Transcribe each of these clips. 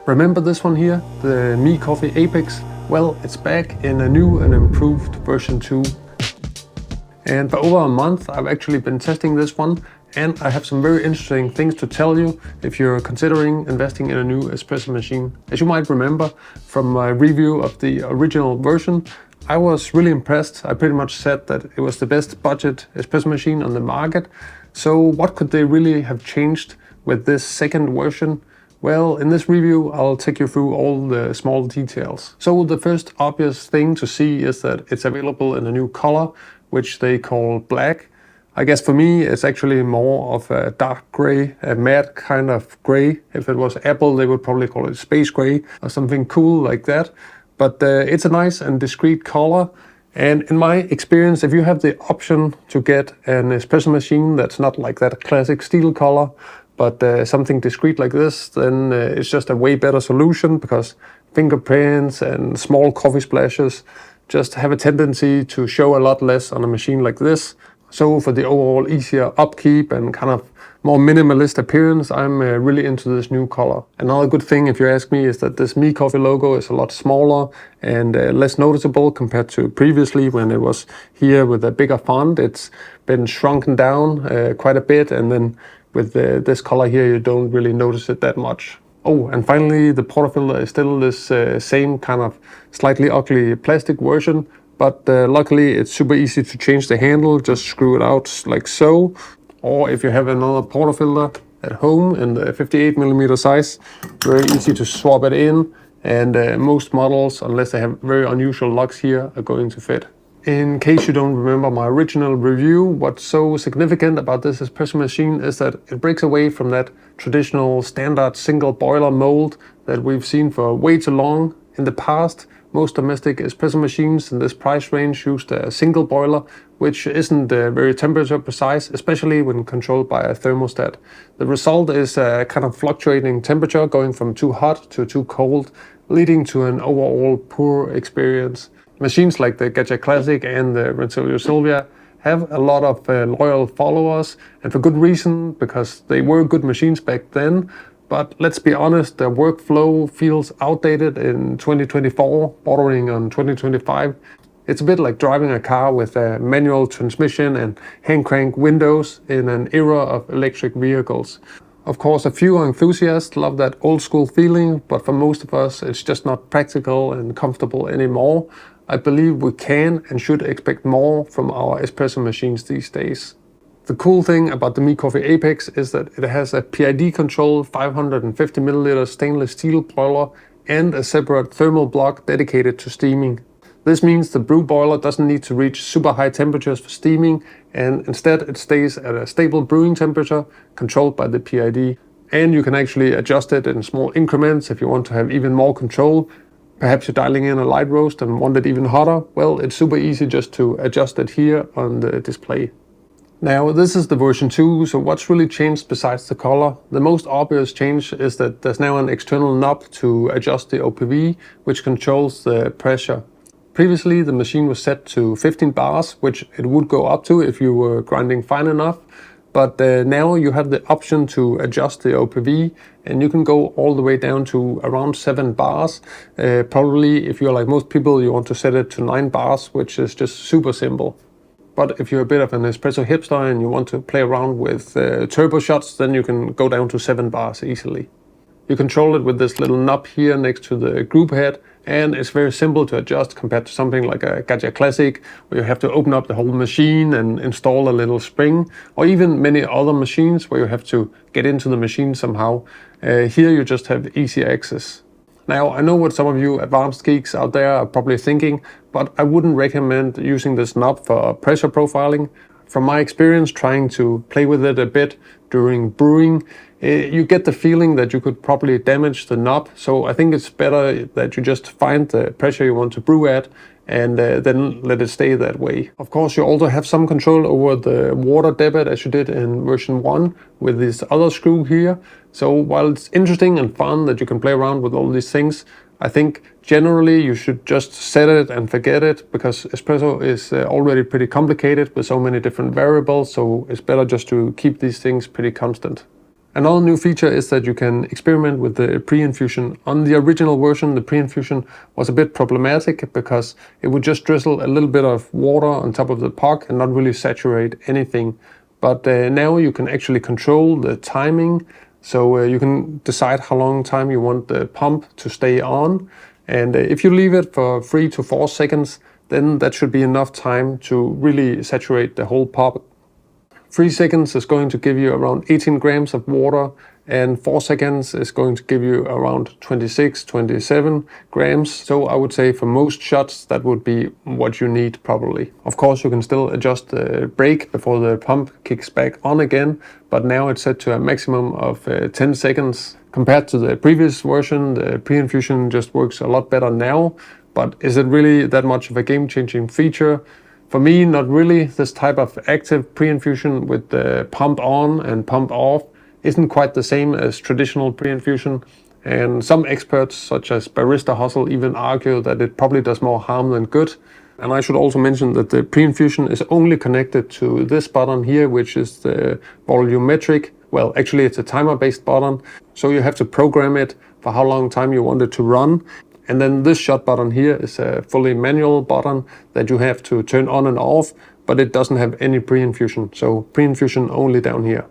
Remember this one here, the Miicoffee Apex? Well, it's back in a new and improved version 2. And for over a month I've actually been testing this one, and I have some very interesting things to tell you if you're considering investing in a new espresso machine. As you might remember from my review of the original version, I was really impressed. I pretty much said that it was the best budget espresso machine on the market. So what could they really have changed with this second version? Well, in this review I'll take you through all the small details. So the first obvious thing to see is that it's available in a new color, which they call black. I guess for me it's actually more of a dark gray, a matte kind of gray. If it was Apple they would probably call it space gray or something cool like that. But it's a nice and discreet color. And in my experience, if you have the option to get an espresso machine that's not like that classic steel color, but something discreet like this, then it's just a way better solution, because fingerprints and small coffee splashes just have a tendency to show a lot less on a machine like this. So for the overall easier upkeep and kind of more minimalist appearance, I'm really into this new color. Another good thing, if you ask me, is that this Miicoffee logo is a lot smaller and less noticeable compared to previously when it was here with a bigger font. It's been shrunken down quite a bit, and then with this color here you don't really notice it that much. Oh, and finally the portafilter is still this same kind of slightly ugly plastic version, but luckily it's super easy to change the handle. Just screw it out like so. Or if you have another portafilter at home in the 58mm size, very easy to swap it in, and most models, unless they have very unusual locks here, are going to fit. In case you don't remember my original review, what's so significant about this espresso machine is that it breaks away from that traditional standard single boiler mold that we've seen for way too long. In the past, most domestic espresso machines in this price range used a single boiler, which isn't very temperature precise, especially when controlled by a thermostat. The result is a kind of fluctuating temperature going from too hot to too cold, leading to an overall poor experience. Machines like the Gadget Classic and the Rensselaer Sylvia have a lot of loyal followers, and for good reason, because they were good machines back then. But let's be honest, their workflow feels outdated in 2024, bordering on 2025. It's a bit like driving a car with a manual transmission and hand crank windows in an era of electric vehicles. Of course, a few enthusiasts love that old school feeling, but for most of us it's just not practical and comfortable anymore. I believe we can and should expect more from our espresso machines these days. The cool thing about the Miicoffee Apex is that it has a PID control 550ml stainless steel boiler and a separate thermal block dedicated to steaming. This means the brew boiler doesn't need to reach super high temperatures for steaming, and instead it stays at a stable brewing temperature controlled by the PID. And you can actually adjust it in small increments if you want to have even more control. Perhaps you're dialing in a light roast and want it even hotter. Well, it's super easy just to adjust it here on the display. Now, this is the version 2, so what's really changed besides the color? The most obvious change is that there's now an external knob to adjust the OPV, which controls the pressure. Previously, the machine was set to 15 bars, which it would go up to if you were grinding fine enough. But now you have the option to adjust the OPV, and you can go all the way down to around 7 bars. Probably, if you're like most people, you want to set it to 9 bars, which is just super simple. But if you're a bit of an espresso hipster and you want to play around with turbo shots, then you can go down to 7 bars easily. You control it with this little knob here next to the group head, and it's very simple to adjust compared to something like a Gadget Classic, where you have to open up the whole machine and install a little spring, or even many other machines where you have to get into the machine somehow. Here you just have easy access. Now, I know what some of you advanced geeks out there are probably thinking, but I wouldn't recommend using this knob for pressure profiling. From my experience trying to play with it a bit during brewing, you get the feeling that you could probably damage the knob. So I think it's better that you just find the pressure you want to brew at and then let it stay that way. Of course, you also have some control over the water debit as you did in version 1 with this other screw here. So while it's interesting and fun that you can play around with all these things, I think generally you should just set it and forget it, because espresso is already pretty complicated with so many different variables, so it's better just to keep these things pretty constant. Another new feature is that you can experiment with the pre-infusion. On the original version, the pre-infusion was a bit problematic because it would just drizzle a little bit of water on top of the puck and not really saturate anything. But now you can actually control the timing, so you can decide how long time you want the pump to stay on. And if you leave it for 3 to 4 seconds, then that should be enough time to really saturate the whole pump. 3 seconds is going to give you around 18 grams of water, and 4 seconds is going to give you around 26, 27 grams. So I would say for most shots, that would be what you need probably. Of course, you can still adjust the brake before the pump kicks back on again, but now it's set to a maximum of 10 seconds. Compared to the previous version, the pre-infusion just works a lot better now, but is it really that much of a game-changing feature? For me, not really. This type of active pre-infusion with the pump on and pump off isn't quite the same as traditional pre-infusion, and some experts such as Barista Hustle even argue that it probably does more harm than good. And I should also mention that the pre-infusion is only connected to this button here, which is the volumetric. Well, actually it's a timer-based button, so you have to program it for how long time you want it to run. And then this shot button here is a fully manual button that you have to turn on and off, but it doesn't have any pre-infusion, so pre-infusion only down here.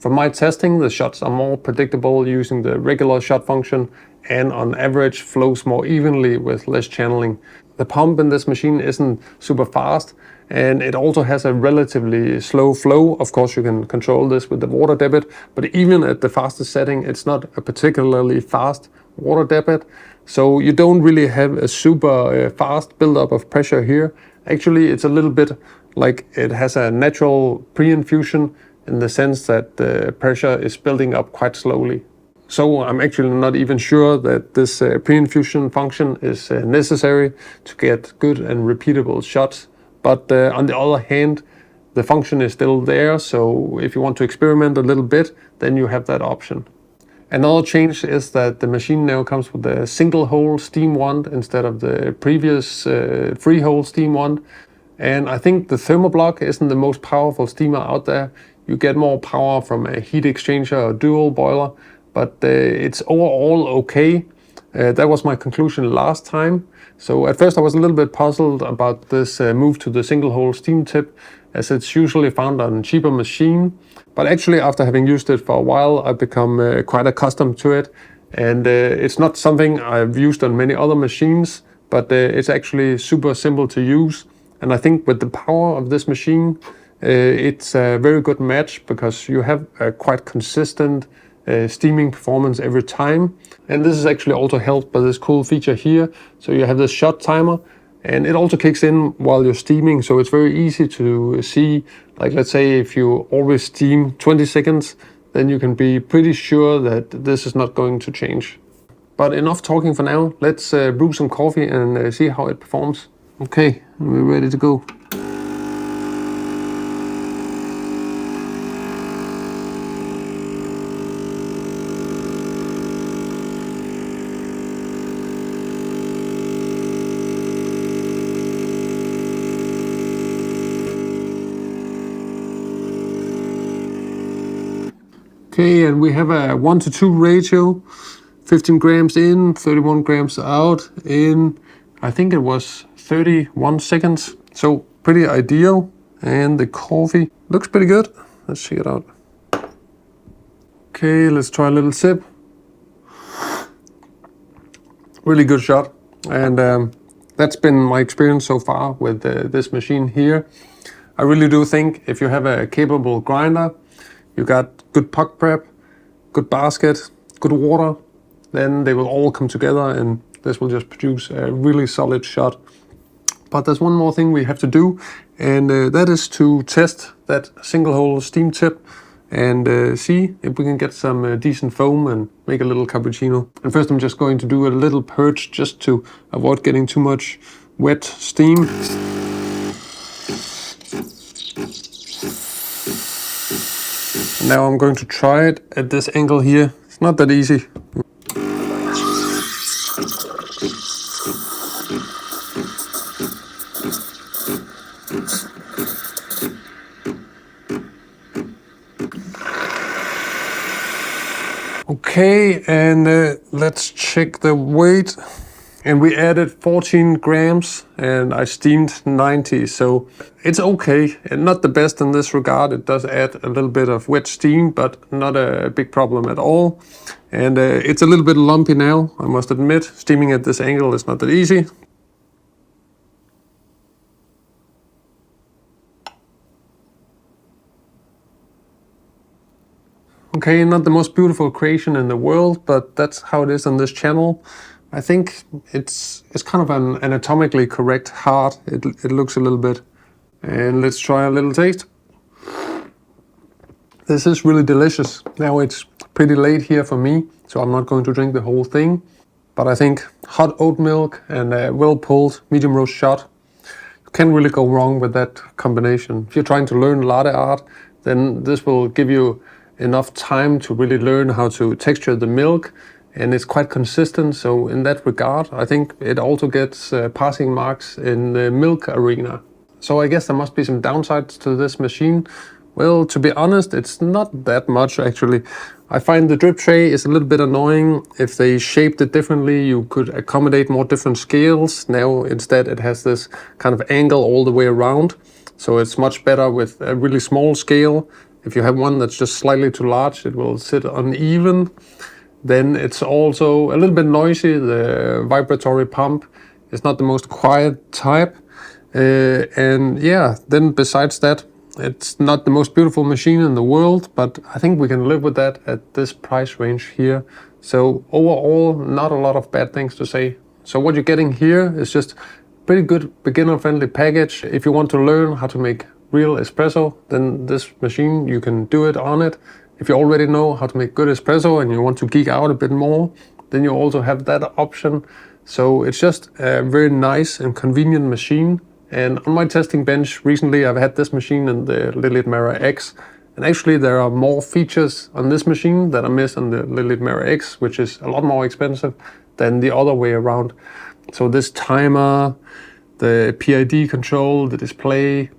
For my testing, the shots are more predictable using the regular shot function, and on average flows more evenly with less channeling. The pump in this machine isn't super fast, and it also has a relatively slow flow. Of course, you can control this with the water debit, but even at the fastest setting, it's not a particularly fast water debit. So you don't really have a super fast buildup of pressure here. Actually, it's a little bit like it has a natural pre-infusion in the sense that the pressure is building up quite slowly. So I'm actually not even sure that this pre-infusion function is necessary to get good and repeatable shots. But on the other hand, the function is still there. So if you want to experiment a little bit, then you have that option. Another change is that the machine now comes with a single hole steam wand instead of the previous 3-hole steam wand. And I think the thermoblock isn't the most powerful steamer out there. You get more power from a heat exchanger or dual boiler, but it's overall okay. That was my conclusion last time. So at first I was a little bit puzzled about this move to the single hole steam tip, as it's usually found on cheaper machine. But actually, after having used it for a while, I've become quite accustomed to it. And it's not something I've used on many other machines, but it's actually super simple to use. And I think with the power of this machine, it's a very good match because you have a quite consistent steaming performance every time. And this is actually also helped by this cool feature here. So you have this shot timer, and it also kicks in while you're steaming. So it's very easy to see, like let's say if you always steam 20 seconds, then you can be pretty sure that this is not going to change. But enough talking for now. Let's brew some coffee and see how it performs. Okay, we're ready to go. Okay, and we have a 1-to-2 ratio, 15 grams in, 31 grams out in, I think it was 31 seconds. So pretty ideal. And the coffee looks pretty good. Let's check it out. Okay, let's try a little sip. Really good shot. And that's been my experience so far with this machine here. I really do think if you have a capable grinder, you got good puck prep, good basket, good water, then they will all come together and this will just produce a really solid shot. But there's one more thing we have to do, and that is to test that single hole steam tip and see if we can get some decent foam and make a little cappuccino. And first I'm just going to do a little purge just to avoid getting too much wet steam. Now I'm going to try it at this angle here. It's not that easy. Okay, and let's check the weight. And we added 14 grams and I steamed 90, so it's okay. And not the best in this regard. It does add a little bit of wet steam, but not a big problem at all. And it's a little bit lumpy now, I must admit. Steaming at this angle is not that easy. Okay, not the most beautiful creation in the world, but that's how it is on this channel. I think it's kind of an anatomically correct heart. It looks a little bit. And let's try a little taste. This is really delicious. Now it's pretty late here for me, so I'm not going to drink the whole thing. But I think hot oat milk and a well-pulled medium roast shot, you can't really go wrong with that combination. If you're trying to learn latte art, then this will give you enough time to really learn how to texture the milk. And it's quite consistent, so in that regard, I think it also gets passing marks in the milk arena. So I guess there must be some downsides to this machine. Well, to be honest, it's not that much actually. I find the drip tray is a little bit annoying. If they shaped it differently, you could accommodate more different scales. Now instead it has this kind of angle all the way around. So it's much better with a really small scale. If you have one that's just slightly too large, it will sit uneven. Then it's also a little bit noisy. The vibratory pump is not the most quiet type. And yeah, then besides that, it's not the most beautiful machine in the world, but I think we can live with that at this price range here. So overall, not a lot of bad things to say. So what you're getting here is just pretty good beginner-friendly package. If you want to learn how to make real espresso, then this machine, you can do it on it. If you already know how to make good espresso and you want to geek out a bit more, then you also have that option. So it's just a very nice and convenient machine. And on my testing bench recently, I've had this machine and the Lilith Mara X. And actually there are more features on this machine that I miss on the Lilith Mara X, which is a lot more expensive than the other way around. So this timer, the PID control, the display,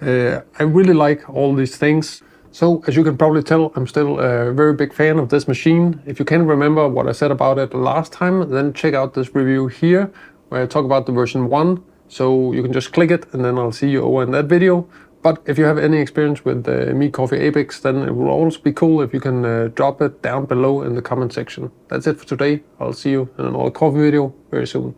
I really like all these things. So as you can probably tell, I'm still a very big fan of this machine. If you can remember what I said about it last time, then check out this review here where I talk about the version 1. So you can just click it and then I'll see you over in that video. But if you have any experience with the Miicoffee Apex, then it will also be cool if you can drop it down below in the comment section. That's it for today. I'll see you in another coffee video very soon.